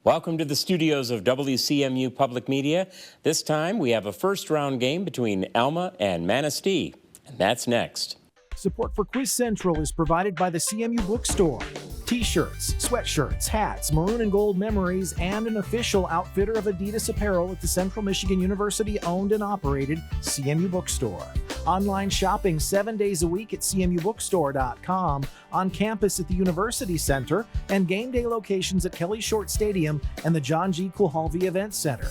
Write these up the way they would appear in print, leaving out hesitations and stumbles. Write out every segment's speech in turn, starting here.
Welcome to the studios of WCMU Public Media. This time we have a first round game between Alma and Manistee, and that's next. Support for Quiz Central is provided by the CMU Bookstore. T-shirts, sweatshirts, hats, maroon and gold memories, and an official outfitter of Adidas apparel at the Central Michigan University owned and operated CMU Bookstore. Online shopping 7 days a week at cmubookstore.com, on campus at the University Center, and game day locations at Kelly Short Stadium and the John G. Kulhalvi Event Center.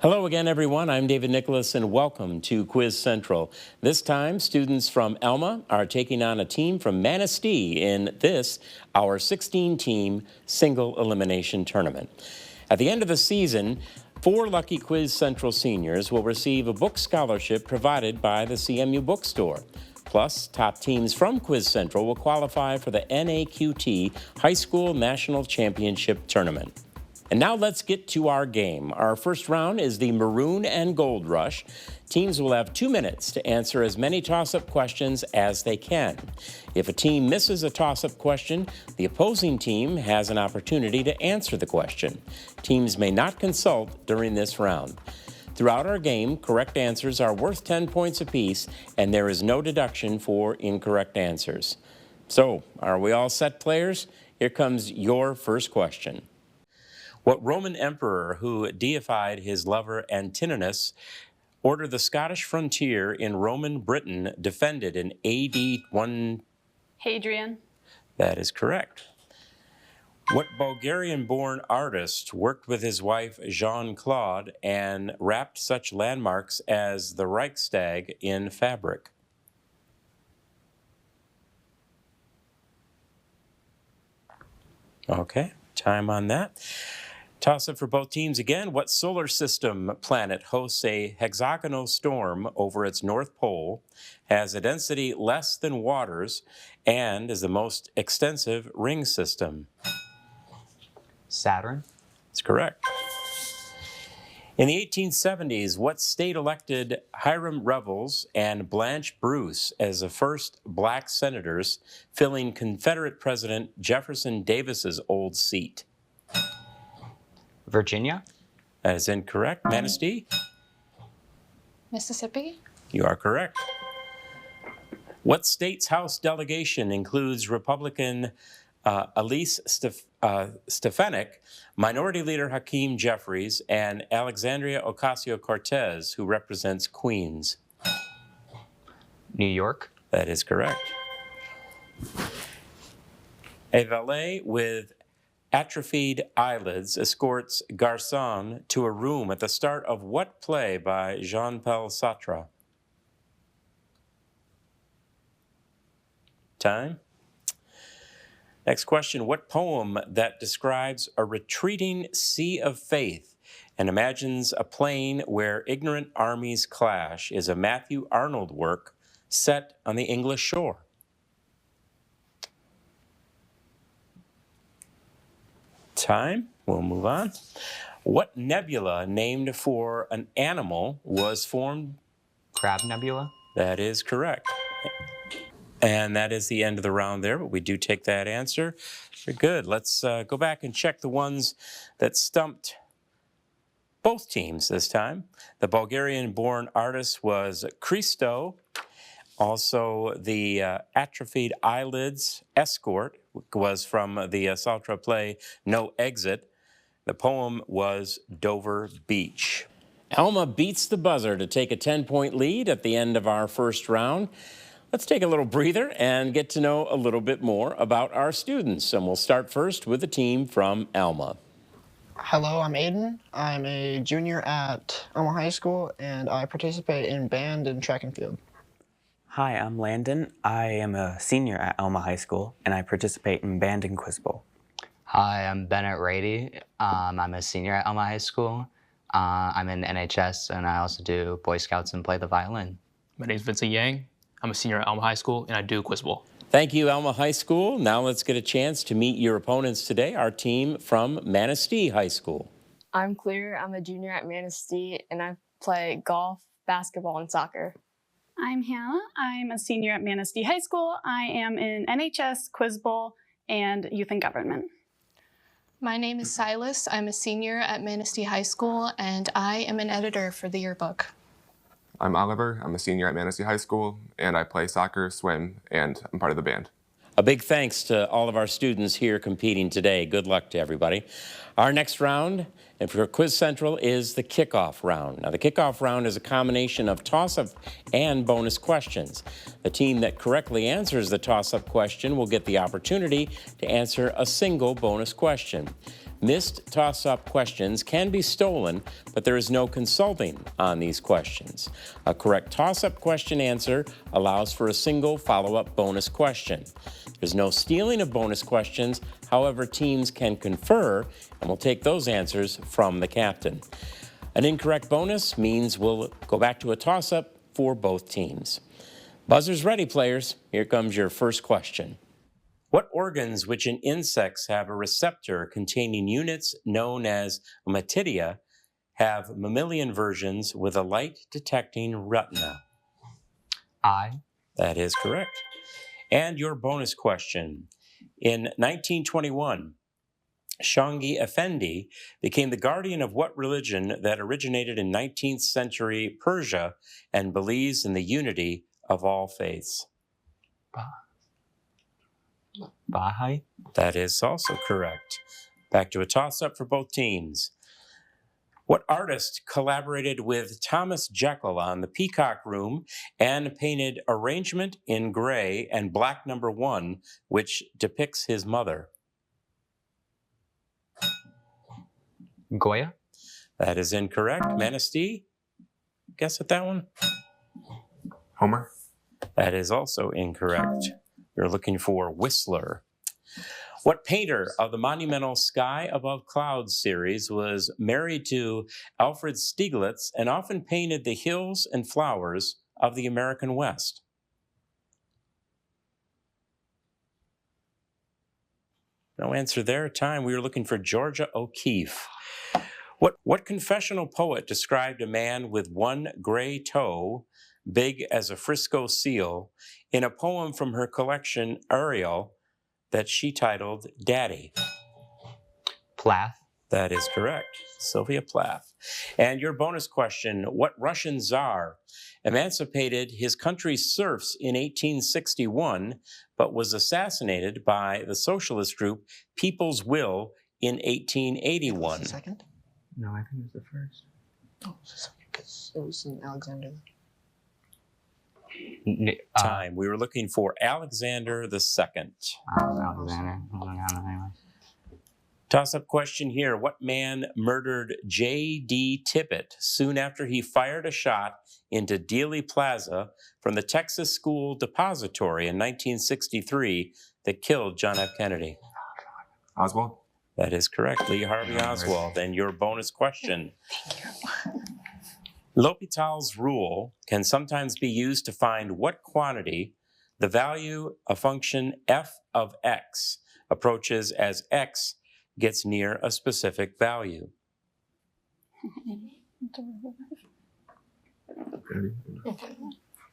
Hello again, everyone. I'm David Nicholas, and welcome to Quiz Central. This time, students from Alma are taking on a team from Manistee in this, our 16-team single elimination tournament. At the end of the season, 4 lucky Quiz Central seniors will receive a book scholarship provided by the CMU Bookstore. Plus, top teams from Quiz Central will qualify for the NAQT High School National Championship Tournament. And now let's get to our game. Our first round is the Maroon and Gold Rush. Teams will have 2 minutes to answer as many toss-up questions as they can. If a team misses a toss-up question, the opposing team has an opportunity to answer the question. Teams may not consult during this round. Throughout our game, correct answers are worth 10 points apiece, and there is no deduction for incorrect answers. So, are we all set, players? Here comes your first question. What Roman emperor who deified his lover Antigonus ordered the Scottish frontier in Roman Britain defended in AD 1? Hadrian. That is correct. What Bulgarian-born artist worked with his wife Jean-Claude and wrapped such landmarks as the Reichstag in fabric? Okay, time on that. Toss-up for both teams again. What solar system planet hosts a hexagonal storm over its north pole, has a density less than water's, and is the most extensive ring system? Saturn. That's correct. In the 1870s, what state elected Hiram Revels and Blanche Bruce as the first black senators, filling Confederate President Jefferson Davis's old seat? Virginia. That is incorrect. Manistee? Mississippi. You are correct. What state's House delegation includes Republican Elise Stefanik, Minority Leader Hakeem Jeffries, and Alexandria Ocasio-Cortez, who represents Queens? New York. That is correct. A valet with atrophied eyelids escorts Garçon to a room at the start of what play by Jean-Paul Sartre? Time. Next question. What poem that describes a retreating sea of faith and imagines a plain where ignorant armies clash is a Matthew Arnold work set on the English shore? Time. We'll move on. What nebula named for an animal was formed? Crab Nebula. That is correct. And that is the end of the round there, but we do take that answer. Very good. Let's go back and check the ones that stumped both teams this time. The Bulgarian-born artist was Christo. Also, the atrophied eyelids escort was from the Sartre play No Exit. The poem was Dover Beach. Alma beats the buzzer to take a 10-point lead at the end of our first round. Let's take a little breather and get to know a little bit more about our students. And we'll start first with the team from Alma. Hello, I'm Aiden. I'm a junior at Alma High School, and I participate in band and track and field. Hi, I'm Landon. I am a senior at Alma High School, and I participate in band and quiz bowl. Hi, I'm Bennett Rady. I'm a senior at Alma High School. I'm in NHS, and I also do Boy Scouts and play the violin. My name is Vincent Yang. I'm a senior at Alma High School, and I do quiz bowl. Thank you, Alma High School. Now let's get a chance to meet your opponents today, our team from Manistee High School. I'm Clear. I'm a junior at Manistee, and I play golf, basketball, and soccer. I'm Hannah. I'm a senior at Manistee High School. I am in NHS, Quiz Bowl, and Youth and Government. My name is Silas. I'm a senior at Manistee High School, and I am an editor for the yearbook. I'm Oliver. I'm a senior at Manistee High School, and I play soccer, swim, and I'm part of the band. A big thanks to all of our students here competing today. Good luck to everybody. Our next round, and for Quiz Central, is the kickoff round. Now, the kickoff round is a combination of toss-up and bonus questions. The team that correctly answers the toss-up question will get the opportunity to answer a single bonus question. Missed toss-up questions can be stolen, but there is no consulting on these questions. A correct toss-up question answer allows for a single follow-up bonus question. There's no stealing of bonus questions. However, teams can confer, and we'll take those answers from the captain. An incorrect bonus means we'll go back to a toss-up for both teams. Buzzers ready, players. Here comes your first question. What organs which in insects have a receptor containing units known as ommatidia have mammalian versions with a light-detecting retina? Eye. That is correct. And your bonus question. In 1921, Shanghi Effendi became the guardian of what religion that originated in 19th century Persia and believes in the unity of all faiths? Baha'i. That is also correct. Back to a toss-up for both teams. What artist collaborated with Thomas Jekyll on the Peacock Room and painted Arrangement in Gray and Black No. 1, which depicts his mother? Goya. That is incorrect. Manistee? Guess at that one? Homer? That is also incorrect. You're looking for Whistler. What painter of the monumental Sky Above Clouds series was married to Alfred Stieglitz and often painted the hills and flowers of the American West? No answer there. Time. We were looking for Georgia O'Keeffe. What confessional poet described a man with one gray toe, big as a Frisco seal, in a poem from her collection Ariel that she titled Daddy? Plath. That is correct. Sylvia Plath. And your bonus question, what Russian Tsar emancipated his country's serfs in 1861, but was assassinated by the socialist group People's Will in 1881? The second? No, I think it was the first. Oh, it was the second, because it was in Alexander. Time. We were looking for Alexander II. Alexander. Anyway. Toss-up question here. What man murdered J.D. Tippit soon after he fired a shot into Dealey Plaza from the Texas School Depository in 1963 that killed John F. Kennedy? Oswald? That is correct. Lee Harvey Oswald. And your bonus question. L'Hopital's rule can sometimes be used to find what quantity the value of function f of x approaches as x gets near a specific value.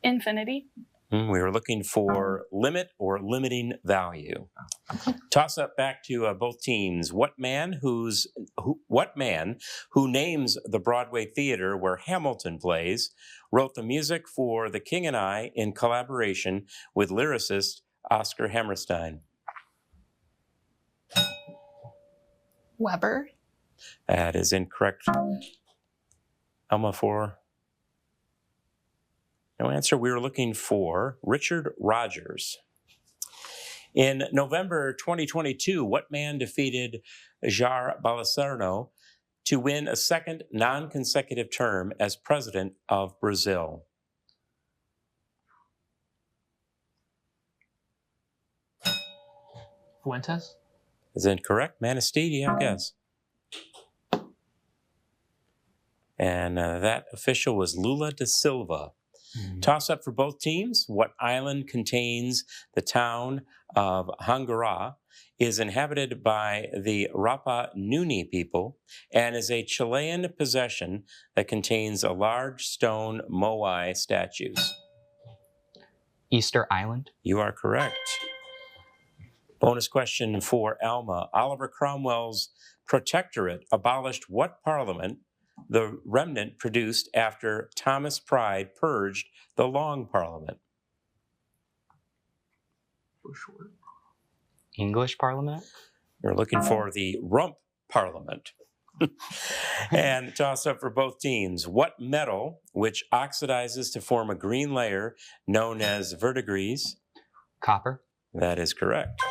Infinity. We were looking for limit or limiting value. Toss up back to both teams. What man who names the Broadway theater where Hamilton plays wrote the music for The King and I in collaboration with lyricist Oscar Hammerstein? Weber. That is incorrect. Alma for no answer. We were looking for Richard Rogers. In November 2022, what man defeated Jair Bolsonaro to win a second non-consecutive term as president of Brazil? Fuentes? Is it correct? Manistee, do you have a guess? And that official was Lula da Silva. Toss up for both teams. What island contains the town of Hangara, is inhabited by the Rapa Nui people, and is a Chilean possession that contains a large stone moai statues? Easter Island. You are correct. Bonus question for Alma. Oliver Cromwell's protectorate abolished what parliament the remnant produced after Thomas Pride purged the Long Parliament? For sure. English Parliament. You're looking for the Rump Parliament. And toss up for both teams. What metal, which oxidizes to form a green layer known as verdigris? Copper. That is correct.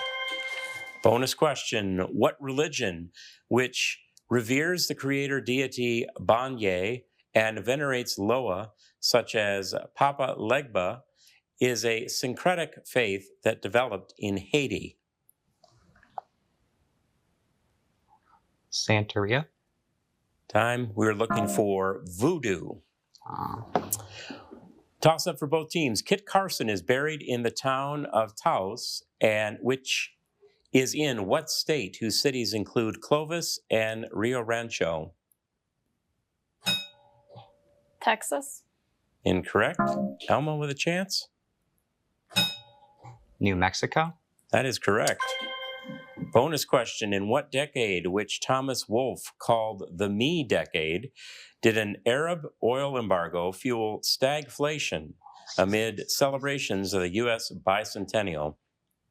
Bonus question. What religion, which reveres the creator deity Banye and venerates Loa, such as Papa Legba, is a syncretic faith that developed in Haiti? Santeria. Time. We're looking for voodoo. Toss up for both teams. Kit Carson is buried in the town of Taos, and which is in what state, whose cities include Clovis and Rio Rancho? Texas. Incorrect. Alma with a chance? New Mexico. That is correct. Bonus question. In what decade, which Thomas Wolfe called the Me Decade, did an Arab oil embargo fuel stagflation amid celebrations of the U.S. bicentennial?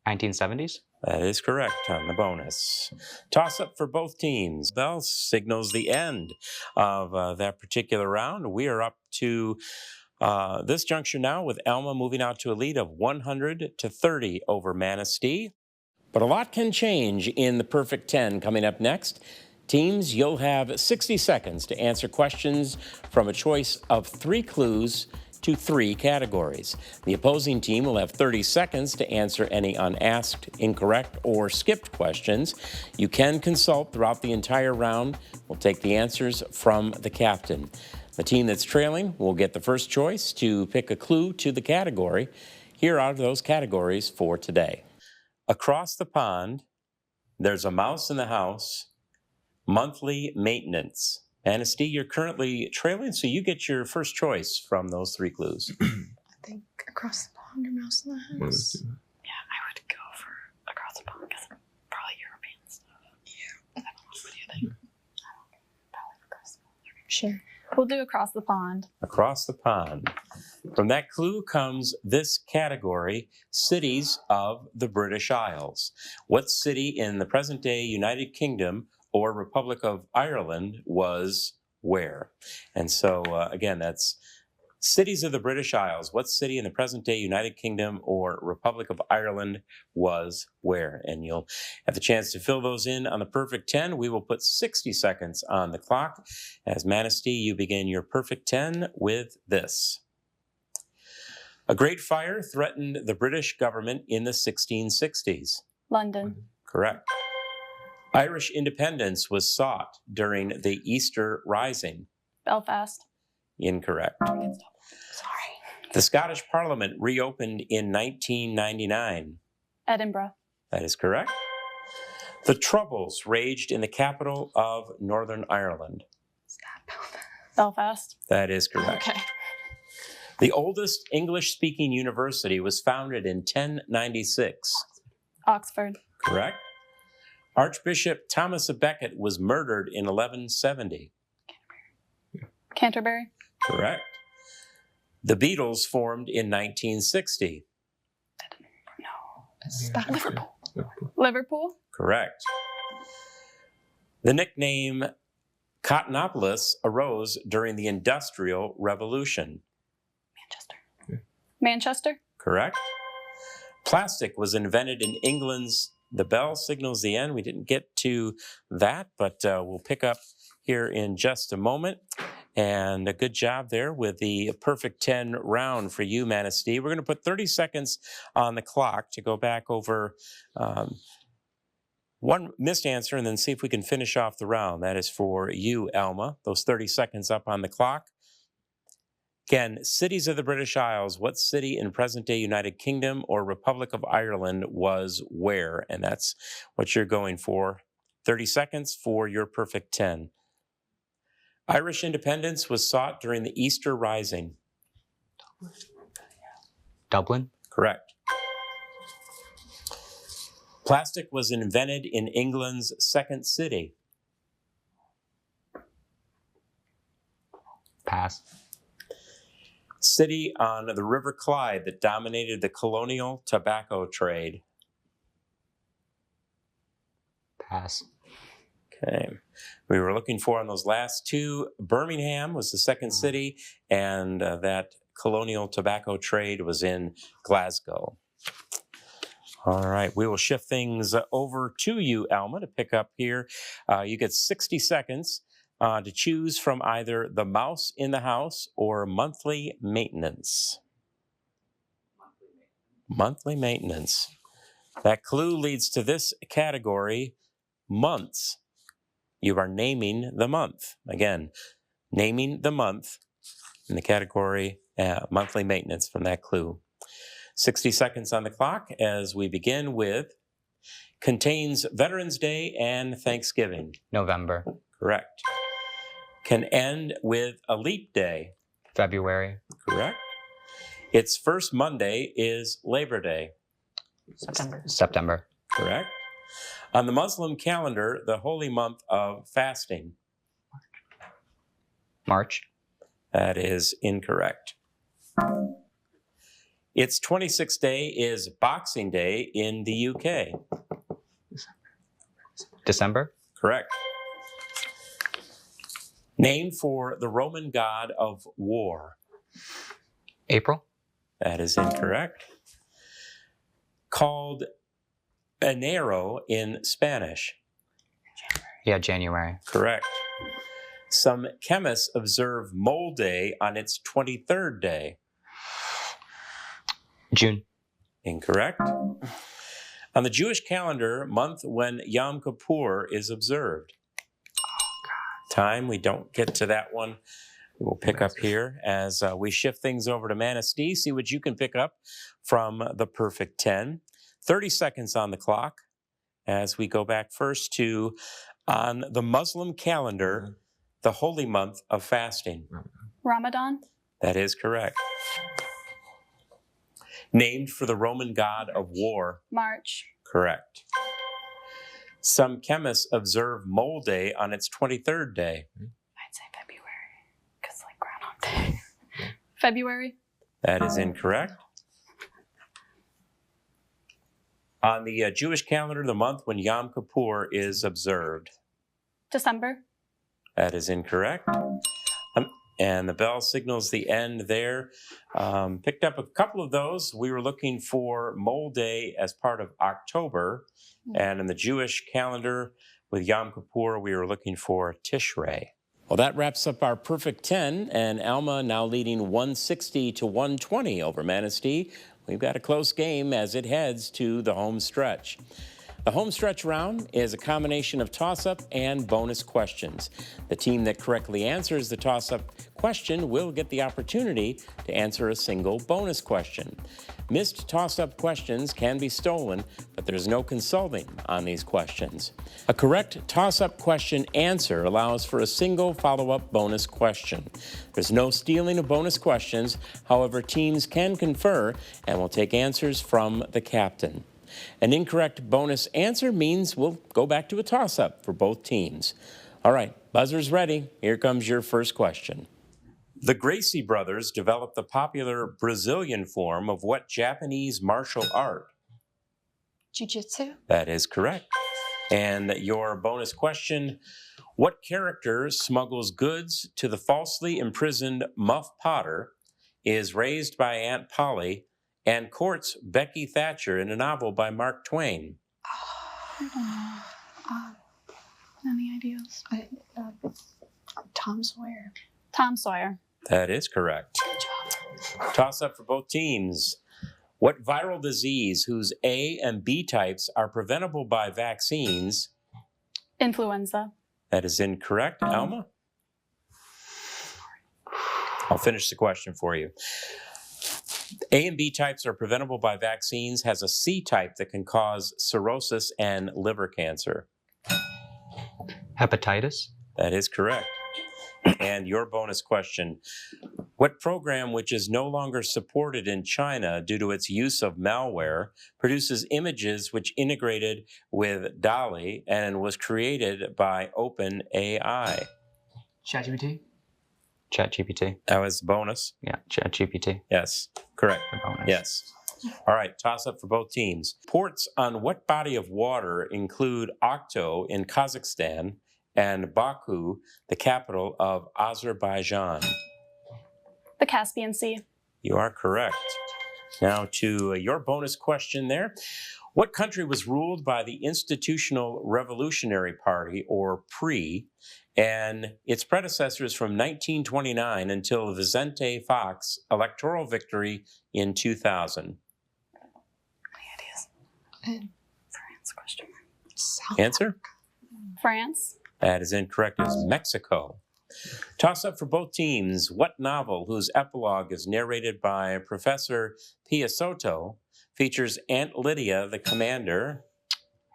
1970s. That is correct on the bonus. Toss up for both teams. Bell signals the end of that particular round. We are up to this juncture now with Alma moving out to a lead of 100-30 over Manistee. But a lot can change in the Perfect 10 coming up next. Teams, you'll have 60 seconds to answer questions from a choice of 3 clues to 3 categories. The opposing team will have 30 seconds to answer any unasked, incorrect, or skipped questions. You can consult throughout the entire round. We'll take the answers from the captain. The team that's trailing will get the first choice to pick a clue to the category. Here are those categories for today. Across the pond, there's a mouse in the house, monthly maintenance. Manistee, you're currently trailing, so you get your first choice from those 3 clues. I think across the pond or mouse in the house. Yeah, I would go for across the pond because probably European stuff. Yeah. I don't know. What do you think? Probably across the pond. Sure. We'll do across the pond. Across the pond. From that clue comes this category, cities of the British Isles. What city in the present-day United Kingdom or Republic of Ireland was where? And so, again, that's cities of the British Isles. What city in the present-day United Kingdom or Republic of Ireland was where? And you'll have the chance to fill those in on the Perfect 10. We will put 60 seconds on the clock. As Manistee, you begin your Perfect 10 with this. A great fire threatened the British government in the 1660s. London. Correct. Irish independence was sought during the Easter Rising. Belfast. Incorrect. Sorry. The Scottish Parliament reopened in 1999. Edinburgh. That is correct. The Troubles raged in the capital of Northern Ireland. Belfast. That is correct. Okay. The oldest English-speaking university was founded in 1096. Oxford. Correct. Archbishop Thomas of Becket was murdered in 1170. Canterbury. Correct. The Beatles formed in 1960. Liverpool. Liverpool. Correct. The nickname Cottonopolis arose during the Industrial Revolution. Manchester. Correct. Plastic was invented in England's. The bell signals the end. We didn't get to that, but we'll pick up here in just a moment. And a good job there with the Perfect 10 round for you, Manistee. We're going to put 30 seconds on the clock to go back over one missed answer and then see if we can finish off the round. That is for you, Alma. Those 30 seconds up on the clock. Again, cities of the British Isles. What city in present-day United Kingdom or Republic of Ireland was where? And that's what you're going for. 30 seconds for your perfect 10. Irish independence was sought during the Easter Rising. Dublin. Correct. Plastic was invented in England's second city. Pass. City on the River Clyde that dominated the colonial tobacco trade. Pass. Okay. We were looking for on those last two. Birmingham was the second city, and that colonial tobacco trade was in Glasgow. All right, we will shift things over to you, Alma, to pick up here. You get 60 seconds to choose from either the mouse in the house or monthly maintenance. Monthly maintenance. That clue leads to this category, months. You are naming the month. Again, naming the month in the category monthly maintenance from that clue. 60 seconds on the clock as we begin with contains Veterans Day and Thanksgiving. November. Correct. Can end with a leap day. February. Correct. Its first Monday is Labor Day. September. Correct. On the Muslim calendar, the holy month of fasting. March. That is incorrect. Its 26th day is Boxing Day in the UK. December. Correct. Name for the Roman god of war. April. That is incorrect. Called enero in Spanish. Yeah, January. Correct. Some chemists observe Mole Day on its 23rd day. June. Incorrect. On the Jewish calendar, month when Yom Kippur is observed. Time, we don't get to that one. We will pick up here as we shift things over to Manistee, see what you can pick up from the perfect 10. 30 seconds on the clock as we go back first to, on the Muslim calendar, the holy month of fasting. Ramadan. That is correct. Named for the Roman god of war. March. Correct. Some chemists observe Mole Day on its 23rd day. I'd say February, because like Groundhog Day. February. That is incorrect. On the Jewish calendar, the month when Yom Kippur is observed. December. That is incorrect. And the bell signals the end there. Picked up a couple of those. We were looking for Mole Day as part of October. And in the Jewish calendar with Yom Kippur, we were looking for Tishrei. Well, that wraps up our perfect 10. And Alma now leading 160 to 120 over Manistee. We've got a close game as it heads to the home stretch. The home stretch round is a combination of toss-up and bonus questions. The team that correctly answers the toss-up question will get the opportunity to answer a single bonus question. Missed toss-up questions can be stolen, but there's no consulting on these questions. A correct toss-up question answer allows for a single follow-up bonus question. There's no stealing of bonus questions. However, teams can confer and will take answers from the captain. An incorrect bonus answer means we'll go back to a toss-up for both teams. All right, buzzer's ready. Here comes your first question. The Gracie brothers developed the popular Brazilian form of what Japanese martial art? Jiu-jitsu. That is correct. And your bonus question, what character smuggles goods to the falsely imprisoned Muff Potter, is raised by Aunt Polly, and courts Becky Thatcher in a novel by Mark Twain? I don't know. Any ideas? Tom Sawyer. Tom Sawyer. That is correct. Good job. Toss up for both teams. What viral disease whose A and B types are preventable by vaccines? Influenza. That is incorrect. Alma? I'll finish the question for you. A and B types are preventable by vaccines, has a C type that can cause cirrhosis and liver cancer. Hepatitis. That is correct. And your bonus question. What program, which is no longer supported in China due to its use of malware, produces images which integrated with DALL-E and was created by OpenAI? ChatGPT. ChatGPT. That was the bonus. Yeah, ChatGPT. Yes, correct. The bonus. Yes. All right, toss up for both teams. Ports on what body of water include Akto in Kazakhstan and Baku, the capital of Azerbaijan? The Caspian Sea. You are correct. Now to your bonus question there. What country was ruled by the Institutional Revolutionary Party, or PRI, and its predecessors from 1929 until Vicente Fox's electoral victory in 2000? France question. Answer? France. That is incorrect. It is Mexico. Toss up for both teams. What novel, whose epilogue is narrated by Professor Piasotto, features Aunt Lydia, the commander?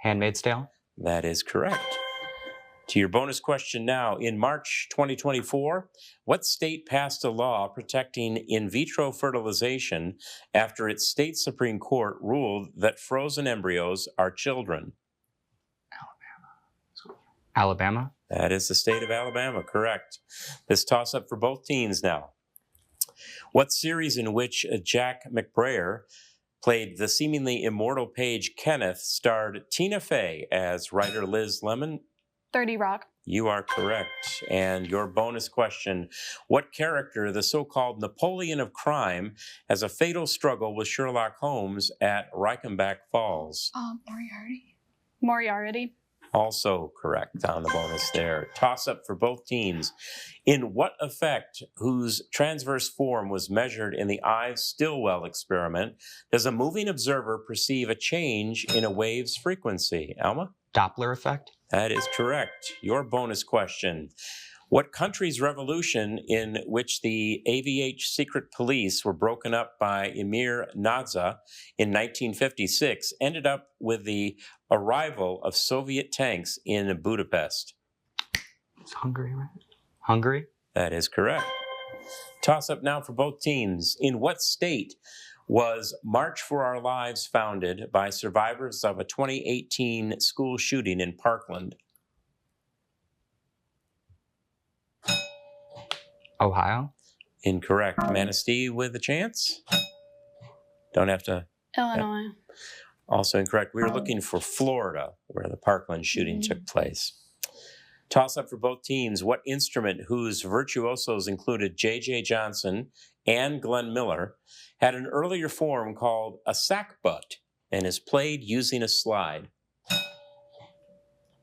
Handmaid's Tale. That is correct. To your bonus question now. In March 2024, what state passed a law protecting in vitro fertilization after its state Supreme Court ruled that frozen embryos are children? Alabama. That is the state of Alabama, correct. This toss-up for both teams now. What series in which Jack McBrayer played the seemingly immortal page Kenneth starred Tina Fey as writer Liz Lemon? 30 Rock. You are correct. And your bonus question, what character, the so-called Napoleon of crime, has a fatal struggle with Sherlock Holmes at Reichenbach Falls? Moriarty. Moriarty. Also correct on the bonus there. Toss up for both teams. In what effect, whose transverse form was measured in the Ives Stilwell experiment, does a moving observer perceive a change in a wave's frequency? Alma? Doppler effect. That is correct. Your bonus question. What country's revolution in which the AVH secret police were broken up by Emir Nadza in 1956 ended up with the arrival of Soviet tanks in Budapest? It's Hungary, right? Hungary? That is correct. Toss up now for both teams. In what state was March for Our Lives founded by survivors of a 2018 school shooting in Parkland? Ohio. Incorrect. Manistee with a chance? Don't have to. Illinois. Also incorrect. We were looking for Florida, where the Parkland shooting took place. Toss up for both teams. What instrument, whose virtuosos included J.J. Johnson and Glenn Miller, had an earlier form called a sackbut and is played using a slide?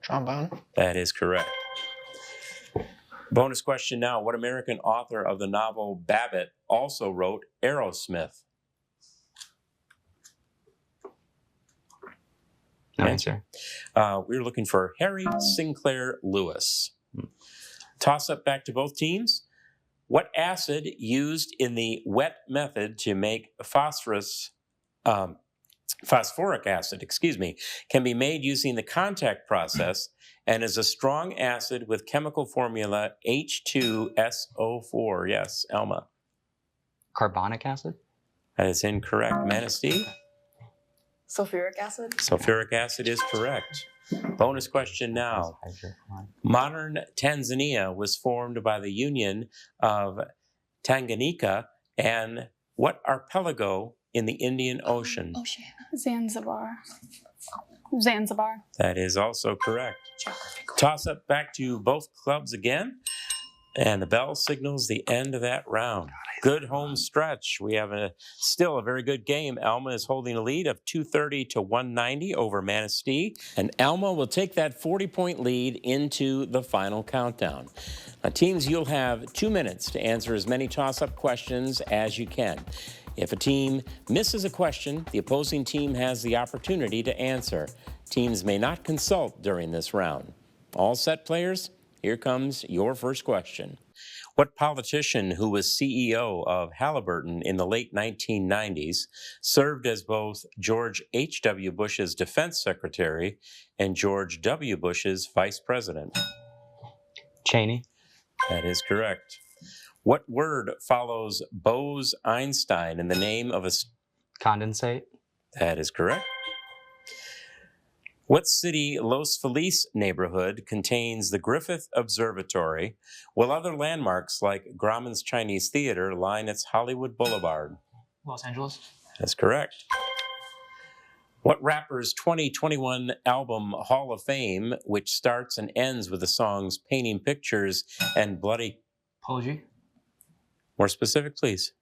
Trombone. That is correct. Bonus question now. What American author of the novel Babbitt also wrote Aerosmith? No answer. We were looking for Harry Sinclair Lewis. Toss up back to both teams. What acid used in the wet method to make phosphoric acid, can be made using the contact process and is a strong acid with chemical formula H2SO4? Yes, Alma. Carbonic acid. That is incorrect. Manistee? Sulfuric acid. Sulfuric acid is correct. Bonus question now. Modern Tanzania was formed by the union of Tanganyika and what archipelago in the Indian Ocean? Zanzibar. Zanzibar. That is also correct. Toss up back to both clubs again. And the bell signals the end of that round. Good home stretch. We have still a very good game. Alma is holding a lead of 230 to 190 over Manistee. And Alma will take that 40-point lead into the final countdown. Now, teams, you'll have 2 minutes to answer as many toss-up questions as you can. If a team misses a question, the opposing team has the opportunity to answer. Teams may not consult during this round. All set, players? Here comes your first question. What politician who was CEO of Halliburton in the late 1990s served as both George H.W. Bush's defense secretary and George W. Bush's vice president? Cheney. That is correct. What word follows Bose-Einstein in the name of a... Condensate. That is correct. What city Los Feliz neighborhood contains the Griffith Observatory, while other landmarks like Grauman's Chinese Theater line its Hollywood Boulevard? Los Angeles. That's correct. What rapper's 2021 album Hall of Fame, which starts and ends with the songs Painting Pictures and Bloody... Polo G. More specific, please.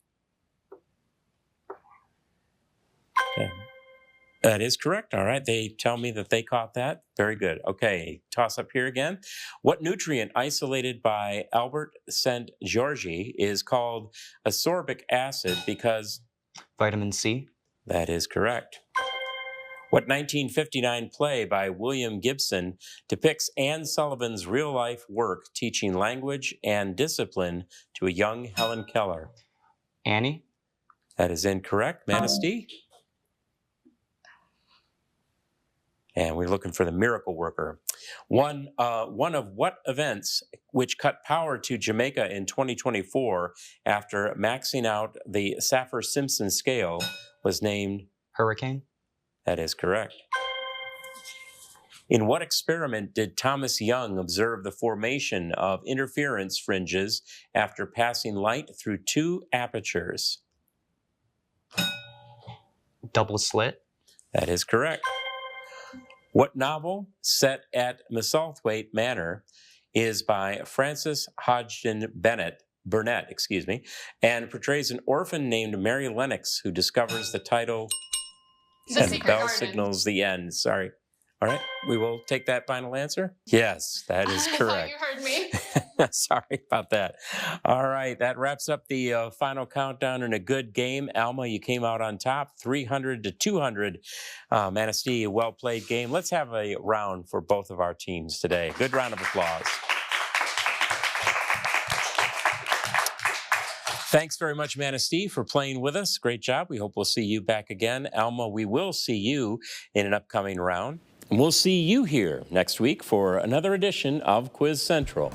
Okay. That is correct. All right. They tell me that they caught that. Very good. Okay. Toss up here again. What nutrient isolated by Albert St. Georgi is called ascorbic acid because... Vitamin C. That is correct. What 1959 play by William Gibson depicts Anne Sullivan's real-life work teaching language and discipline to a young Helen Keller? Annie. That is incorrect. Manistee? And we're looking for the miracle worker. One of what events which cut power to Jamaica in 2024 after maxing out the Saffir-Simpson scale was named? Hurricane. That is correct. In what experiment did Thomas Young observe the formation of interference fringes after passing light through two apertures? Double slit. That is correct. What novel, set at Misselthwaite Manor, is by Frances Hodgson Burnett, and portrays an orphan named Mary Lennox who discovers the title The and Secret bell Garden. signals the end. Sorry. All right, we will take that final answer. Yes, that is I correct. thought you heard me. Sorry about that. All right, that wraps up the final countdown in a good game. Alma, you came out on top, 300 to 200. Manistee, a well-played game. Let's have a round for both of our teams today. Good round of applause. Thanks very much, Manistee, for playing with us. Great job. We hope we'll see you back again. Alma, we will see you in an upcoming round. And we'll see you here next week for another edition of Quiz Central.